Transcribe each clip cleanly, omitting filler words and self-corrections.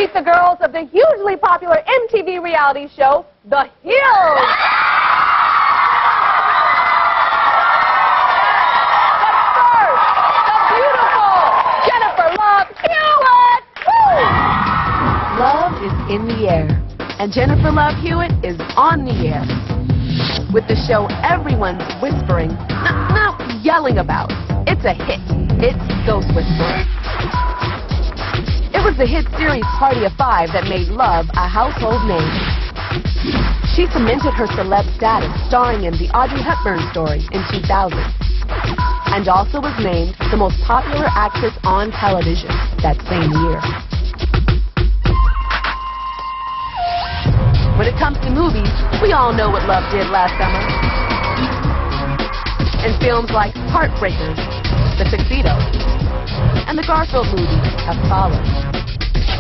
meet the girls of the hugely popular MTV reality show, The Hills. But first, the beautiful Jennifer Love Hewitt. Woo! Love is in the air, and Jennifer Love Hewitt is on the air. With the show everyone's whispering, no, yelling about. It's a hit. It's Ghost Whisperer. It was the hit series Party of Five that made Love a household name. She cemented her celeb status starring in the Audrey Hepburn Story in 2000, and also was named the most popular actress on television that same year. When it comes to movies, we all know what Love did last summer. In films like Heartbreakers, The Tuxedo, and the Garfield movies have followed.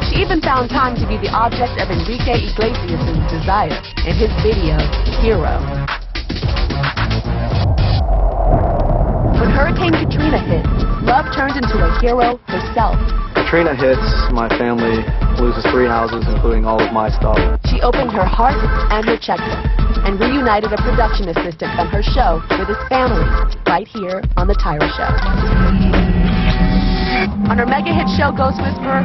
She even found time to be the object of Enrique Iglesias' desire in his video, Hero. When Hurricane Katrina hit, Love turned into a hero herself. Katrina hits, my family loses 3 houses, including all of my stuff. She opened her heart and her checkbook and reunited a production assistant from her show with his family right here on The Tyra Show. On her mega hit show Ghost Whisperer,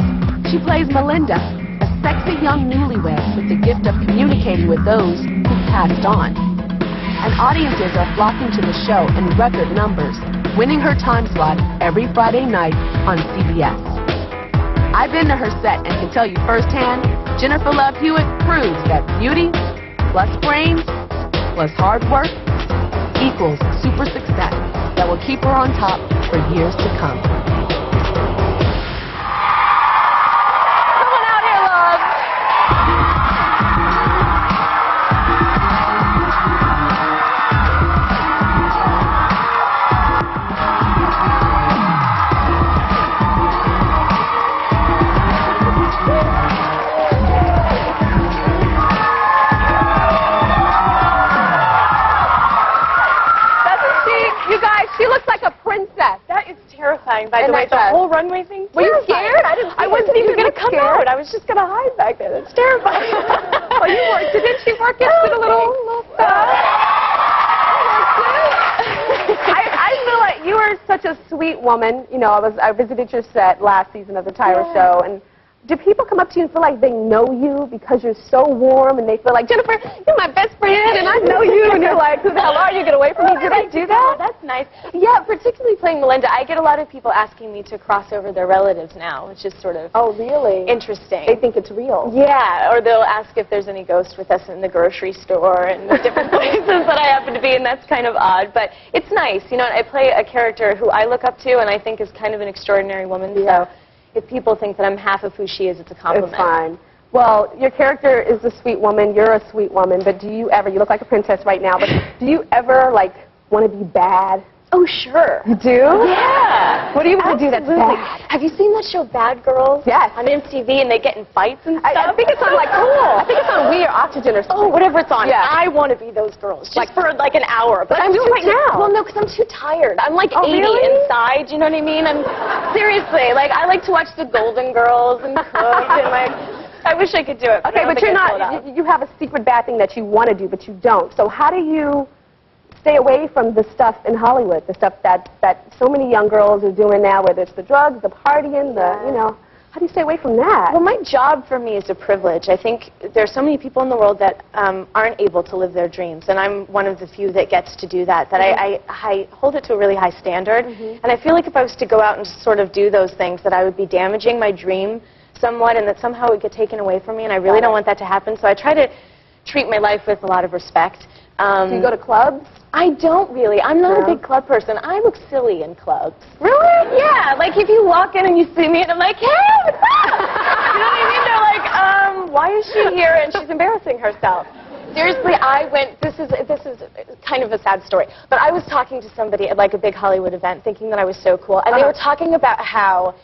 she plays Melinda, a sexy young newlywed with the gift of communicating with those who've passed on. And audiences are flocking to the show in record numbers, winning her time slot every Friday night on CBS. I've been to her set and can tell you firsthand, Jennifer Love Hewitt proves that beauty plus brains plus hard work equals super success that will keep her on top for years to come. Come on out here, Love. She looks like a princess. That is terrifying, by the And way. The whole runway thing. Were you scared? I wasn't even going to come out. I was just going to hide back there. That's terrifying. Oh, you worked. Didn't she work it with a little stuff? I feel like you were such a sweet woman. You know, I visited your set last season of the Tyra Show, and do people come up to you and feel like they know you because you're so warm, and they feel like, Jennifer, you're my best friend, and I know you, and you're like, who the hell are you? Get away from me. Did I do that? Oh, that's nice. Yeah, particularly playing Melinda, I get a lot of people asking me to cross over their relatives now, which is sort of interesting. They think it's real. Yeah, or they'll ask if there's any ghost with us in the grocery store and the different places that I happen to be, and that's kind of odd, but it's nice. You know, I play a character who I look up to and I think is kind of an extraordinary woman, so if people think that I'm half of who she is, it's a compliment. It's fine. Well, your character is a sweet woman, you're a sweet woman, but do you ever, you look like a princess right now, but do you ever, like, want to be bad? Oh, sure. You do? Yeah. What do you want to do that's bad? Have you seen that show Bad Girls? Yes. On MTV, and they get in fights and stuff? I think it's on, like, I think it's on We or Oxygen or something. Oh, whatever it's on. Yeah. I want to be those girls, just like for like an hour. But I'm doing right now. Well, no, because I'm too tired. I'm like 80 really? inside, you know what I mean? I'm seriously, like, I like to watch the Golden Girls and cook and like, I wish I could do it. Okay, but you're not, you have a secret bad thing that you want to do, but you don't. So how do you stay away from the stuff in Hollywood, the stuff that so many young girls are doing now, whether it's the drugs, the partying, you know, how do you stay away from that? Well, my job for me is a privilege. I think there's so many people in the world that aren't able to live their dreams, and I'm one of the few that gets to do that. I hold it to a really high standard, and I feel like if I was to go out and just sort of do those things, that I would be damaging my dream somewhat, and that somehow it would get taken away from me, and I really don't want that to happen. So I try to treat my life with a lot of respect. Do you go to clubs? I don't really. I'm not a big club person. I look silly in clubs. Really? Yeah, like if you walk in and you see me and I'm like, hey, what's up? You know what I mean? They're like, why is she here? And she's embarrassing herself. Seriously, this is kind of a sad story, but I was talking to somebody at like a big Hollywood event thinking that I was so cool, and they were talking about how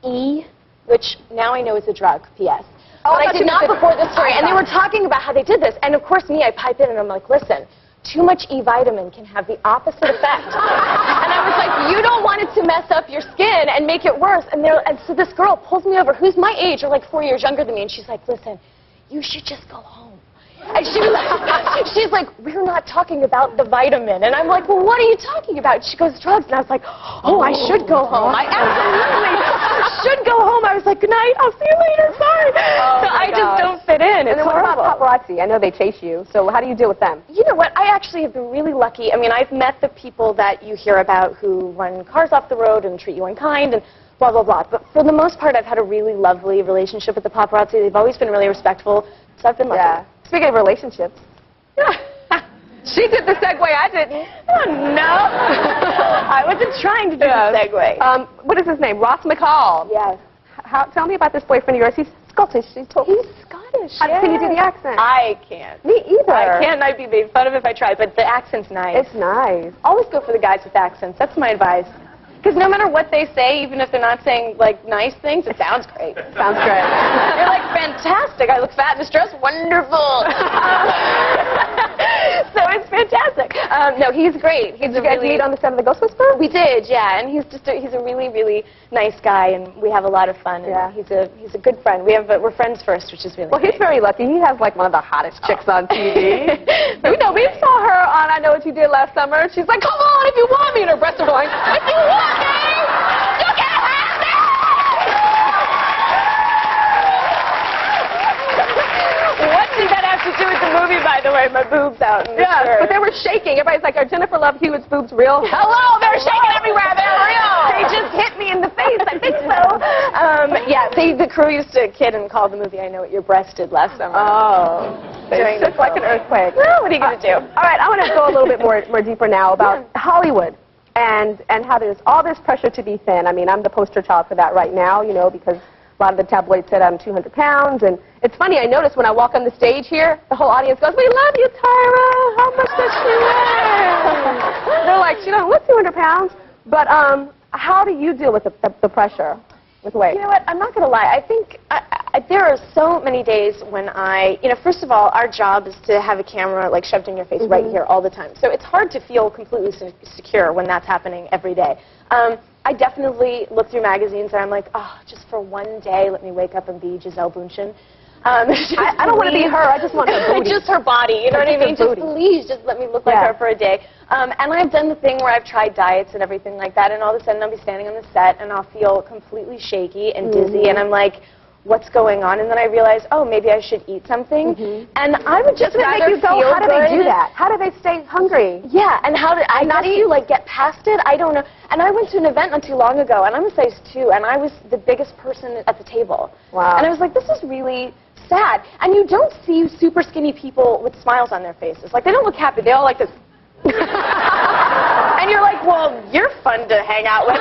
which now I know is a drug, P.S. But I did not before this story, and they were talking about how they did this, and of course me, I pipe in and I'm like, listen, too much E vitamin can have the opposite effect. And I'm was like, you don't want it to mess up your skin and make it worse. And so this girl pulls me over, who's my age, or like 4 years younger than me, and she's like, listen, you should just go home. And she's like, we're not talking about the vitamin. And I'm like, well, what are you talking about? She goes, drugs. And I was like, oh, I should go home. I absolutely should go home. I was like, good night. I'll see you later. Sorry. So I just don't fit in. And then what about paparazzi? I know they chase you. So how do you deal with them? You know what? I actually have been really lucky. I mean, I've met the people that you hear about who run cars off the road and treat you unkind and blah, blah, blah. But for the most part, I've had a really lovely relationship with the paparazzi. They've always been really respectful. So I've been lucky. Yeah. Speaking of relationships. She did the segue, I didn't. Oh, no. I wasn't trying to do the segue. What is his name? Ross McCall. Yes. Tell me about this boyfriend of yours. He's Scottish. He's Scottish. Can you do the accent? I can't. Me either. I can't, and I'd be made fun of if I tried, but the accent's nice. It's nice. Always go for the guys with accents. That's my advice. Because no matter what they say, even if they're not saying, like, nice things, it sounds great. Sounds great. You're like, fantastic. I look fat in this dress. Wonderful. So it's fantastic. No, he's great. Did you guys meet on the set of The Ghost Whisperer? We did, yeah. And he's a really, really nice guy, and we have a lot of fun. And yeah. He's a good friend. We're friends first, which is really Well, great. he's very lucky. He has, like, one of the hottest chicks on TV. We saw her on I Know What You Did Last Summer. She's like, come on, if you want me. And her breasts are going, if you want me, you can have me. What did that have to do with the movie, by the way? My boobs out in the shirt. But they were shaking. Everybody's like, are Jennifer Love Hewitt's boobs real? Hello, they're shaking everywhere. They're real. They just hit me in the face. I think so. Yeah, the crew used to kid and call the movie I Know What Your Breast Did Last Summer. Oh. During It's like an earthquake. Well, what are you going to do? All right, I want to go a little bit more deeper now about Hollywood and how there's all this pressure to be thin. I mean, I'm the poster child for that right now, because a lot of the tabloids said I'm 200 pounds. And it's funny, I notice when I walk on the stage here, the whole audience goes, we love you, Tyra. How much does she weigh? They're like, she doesn't look 200 pounds. But how do you deal with the pressure with weight? You know what? I'm not going to lie. I think there are so many days when first of all, our job is to have a camera like shoved in your face right here all the time. So it's hard to feel completely secure when that's happening every day. I definitely look through magazines and I'm like, oh, just for one day, let me wake up and be Gisele Bündchen. I don't want to be her. I just want her booty. Just her body. You know what I mean? Just please, just let me look like her for a day. And I've done the thing where I've tried diets and everything like that, and all of a sudden I'll be standing on the set and I'll feel completely shaky and dizzy, and I'm like, what's going on? And then I realize, oh, maybe I should eat something. And I would just rather make you go, feel how do good. they do that? How do they stay hungry? Yeah, and how do you like get past it? I don't know. And I went to an event not too long ago, and I'm a size 2, and I was the biggest person at the table. Wow. And I was like, this is really sad. And you don't see super skinny people with smiles on their faces. Like, they don't look happy. They all like this. And you're like, well, you're fun to hang out with.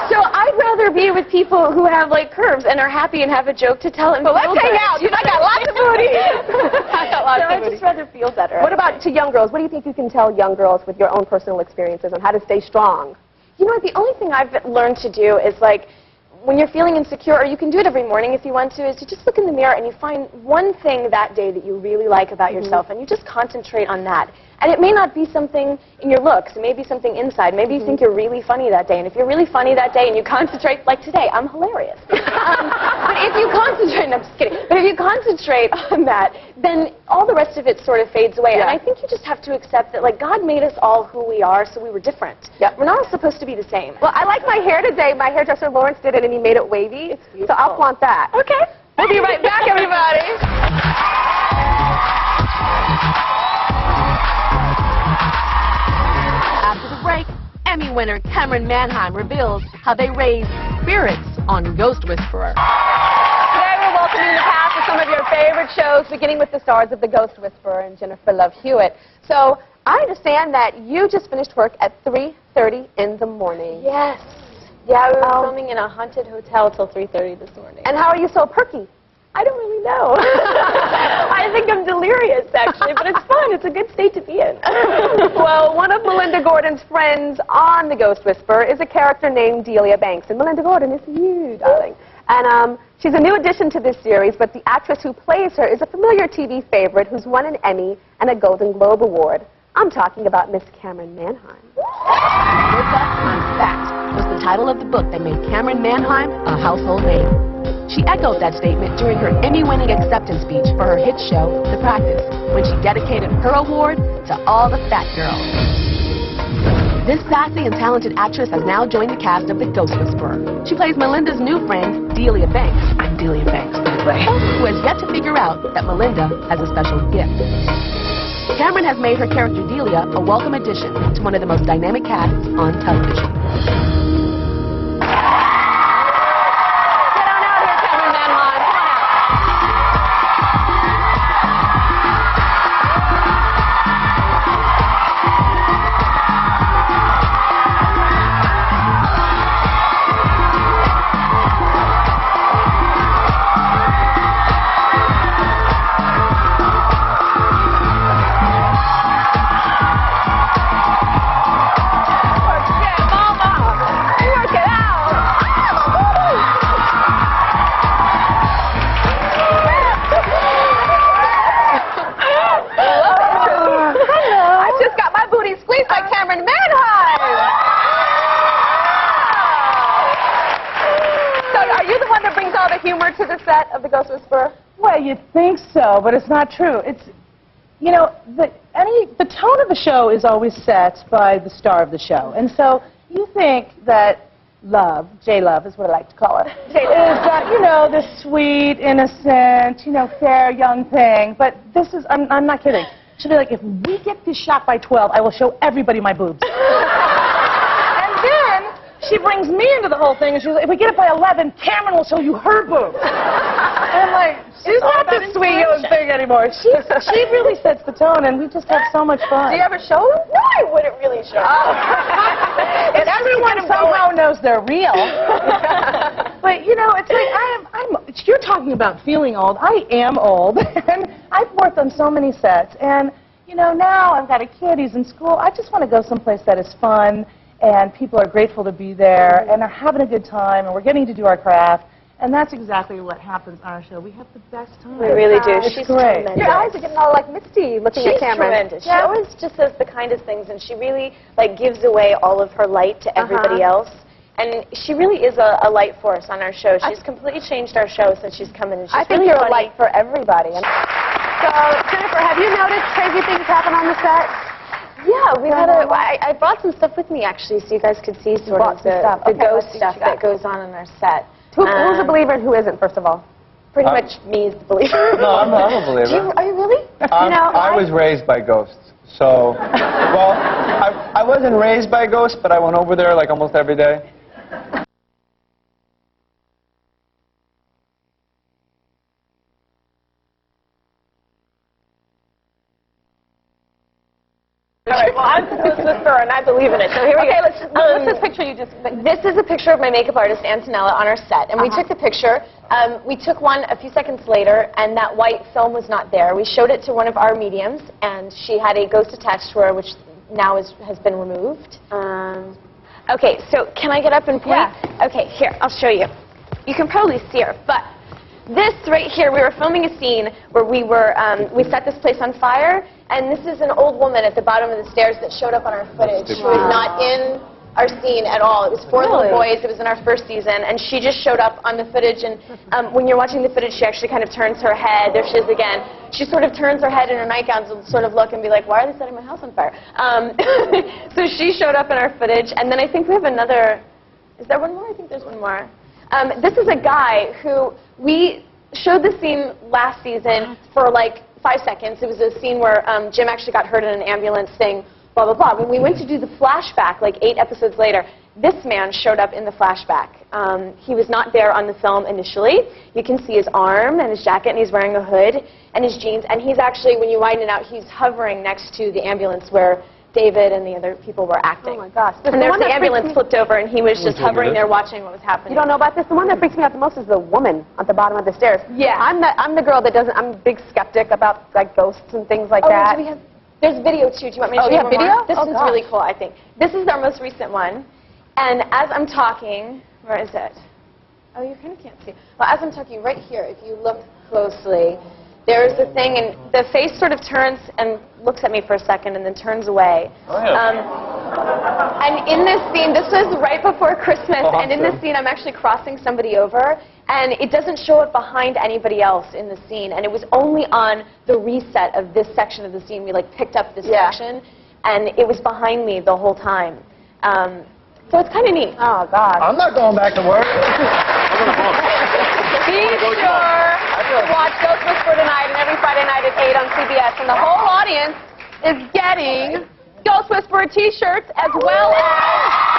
So I'd rather be with people who have, like, curves and are happy and have a joke to tell. And let's hang out. I got lots of booty. I got lots of booty. I'd just rather feel better. What about to young girls? What do you think you can tell young girls with your own personal experiences on how to stay strong? You know what? The only thing I've learned to do is, like, when you're feeling insecure, or you can do it every morning if you want to, is to just look in the mirror and you find one thing that day that you really like about yourself, and you just concentrate on that. And it may not be something in your looks. It may be something inside. Maybe you think you're really funny that day. And if you're really funny that day and you concentrate, like today, I'm hilarious. But if you concentrate, no, I'm just kidding. But if you concentrate on that, then all the rest of it sort of fades away. And I think you just have to accept that, like, God made us all who we are, so we were different. We're not all supposed to be the same. Well, I like my hair today. My hairdresser Lawrence did it, and he made it wavy. It's beautiful. So I'll flaunt that. Okay. We'll be right back, everybody. After the break, Emmy winner Camryn Mannheim reveals how they raised spirits on Ghost Whisperer. Today we're welcoming the cast of some of your favorite shows, beginning with the stars of The Ghost Whisperer and Jennifer Love Hewitt. So I understand that you just finished work at 3:30 in the morning. Yes. Yeah, we were filming in a haunted hotel till 3:30 this morning. And how are you so perky? I don't really know. I think I'm delirious, actually, but it's fun. It's a good state to be in. Well, one of Melinda Gordon's friends on The Ghost Whisperer is a character named Delia Banks. And Melinda Gordon is you, darling. And she's a new addition to this series, but the actress who plays her is a familiar TV favorite who's won an Emmy and a Golden Globe Award. I'm talking about Miss Camryn Mannheim. Look Up, I'm Fat was the title of the book that made Camryn Mannheim a household name. She echoed that statement during her Emmy-winning acceptance speech for her hit show, The Practice, when she dedicated her award to all the fat girls. This sassy and talented actress has now joined the cast of The Ghost Whisperer. She plays Melinda's new friend, Delia Banks. I'm Delia Banks, by the way. Who has yet to figure out that Melinda has a special gift. Camryn has made her character Delia a welcome addition to one of the most dynamic casts on television. Humor to the set of The Ghost Whisperer? Well, you'd think so, but it's not true. It's, you know, the tone of the show is always set by the star of the show. And so you think that Love, J Love is what I like to call her, is, you know, this sweet, innocent, you know, fair young thing. But this is, I'm not kidding. She'll be like, if we get this shot by 12, I will show everybody my boobs. And then she brings me into the whole thing, and she's like, if we get it by 11, Camryn will show you her boobs. And I'm like, she's not this sweet young thing anymore. She really sets the tone, and we just have so much fun. Do you ever show them? No, I wouldn't really show them. And everyone somehow knows they're real. But, you know, it's like, you're talking about feeling old. I am old, and I've worked on so many sets. And, you know, now I've got a kid, he's in school. I just want to go someplace that is fun, and people are grateful to be there, and are having a good time, and we're getting to do our craft. And that's exactly what happens on our show. We have the best time. We really do. It's She's great. tremendous. Your eyes are getting all like misty looking at Camryn. Tremendous. She always just says the kindest things, and she really gives away all of her light to everybody else. And she really is a light force on our show. She's completely changed our show since she's come in. And she's I think really you're funny. a light for everybody. So, Jennifer, have you noticed crazy things happen on the set? Yeah, we had I brought some stuff with me, actually, so you guys could see sort of the ghost stuff that goes on in our set. Who's a believer and who isn't, first of all? Pretty much me is the believer. No, I'm a believer. Are you really? I was raised by ghosts. So, well, I wasn't raised by ghosts, but I went over there like almost every day. All right, well, I'm the Ghost Whisperer, and I believe in it, so here we go. What's this picture you just... This is a picture of my makeup artist, Antonella, on our set, and we took the picture. We took one a few seconds later, and that white film was not there. We showed it to one of our mediums, and she had a ghost attached to her, which now has been removed. Okay, so can I get up and point? Yeah. Okay, here, I'll show you. You can probably see her, but this right here, we were filming a scene where we set this place on fire, and this is an old woman at the bottom of the stairs that showed up on our footage. She was not in our scene at all. It was 4 little boys. It was in our first season, and she just showed up on the footage, and when you're watching the footage, she actually kind of turns her head. There she is again. She sort of turns her head in her nightgown to sort of look and be like, why are they setting my house on fire? So she showed up in our footage, and then I think we have another, is there one more? I think there's one more. This is a guy who we showed the scene last season for like 5 seconds. It was a scene where Jim actually got hurt in an ambulance thing, blah, blah, blah. When we went to do the flashback, like 8 episodes later, this man showed up in the flashback. He was not there on the film initially. You can see his arm and his jacket, and he's wearing a hood and his jeans. And he's actually, when you widen it out, he's hovering next to the ambulance where David and the other people were acting. Oh, my gosh. And there's the ambulance flipped over, and he was just hovering there watching what was happening. You don't know about this? The one that freaks me out the most is the woman at the bottom of the stairs. Yeah. I'm the girl that doesn't, I'm a big skeptic about like ghosts and things like that. Do we have, there's video too. Do you want me to show you you have video? more? This is really cool, I think. This is our most recent one. And as I'm talking, where is it? Oh, you kind of can't see. Well, as I'm talking right here, if you look closely, there's a thing, and the face sort of turns and looks at me for a second and then turns away. Oh, yeah. And in this scene, this was right before Christmas, and in this Awesome. scene I'm actually crossing somebody over, and it doesn't show it behind anybody else in the scene, and it was only on the reset of this section of the scene we like picked up this section, and it was behind me the whole time. So it's kind of neat. Oh, God. I'm not going back to work. Be sure to watch Ghost Whisperer tonight and every Friday night at 8 on CBS, and the whole audience is getting Ghost Whisperer t-shirts as well as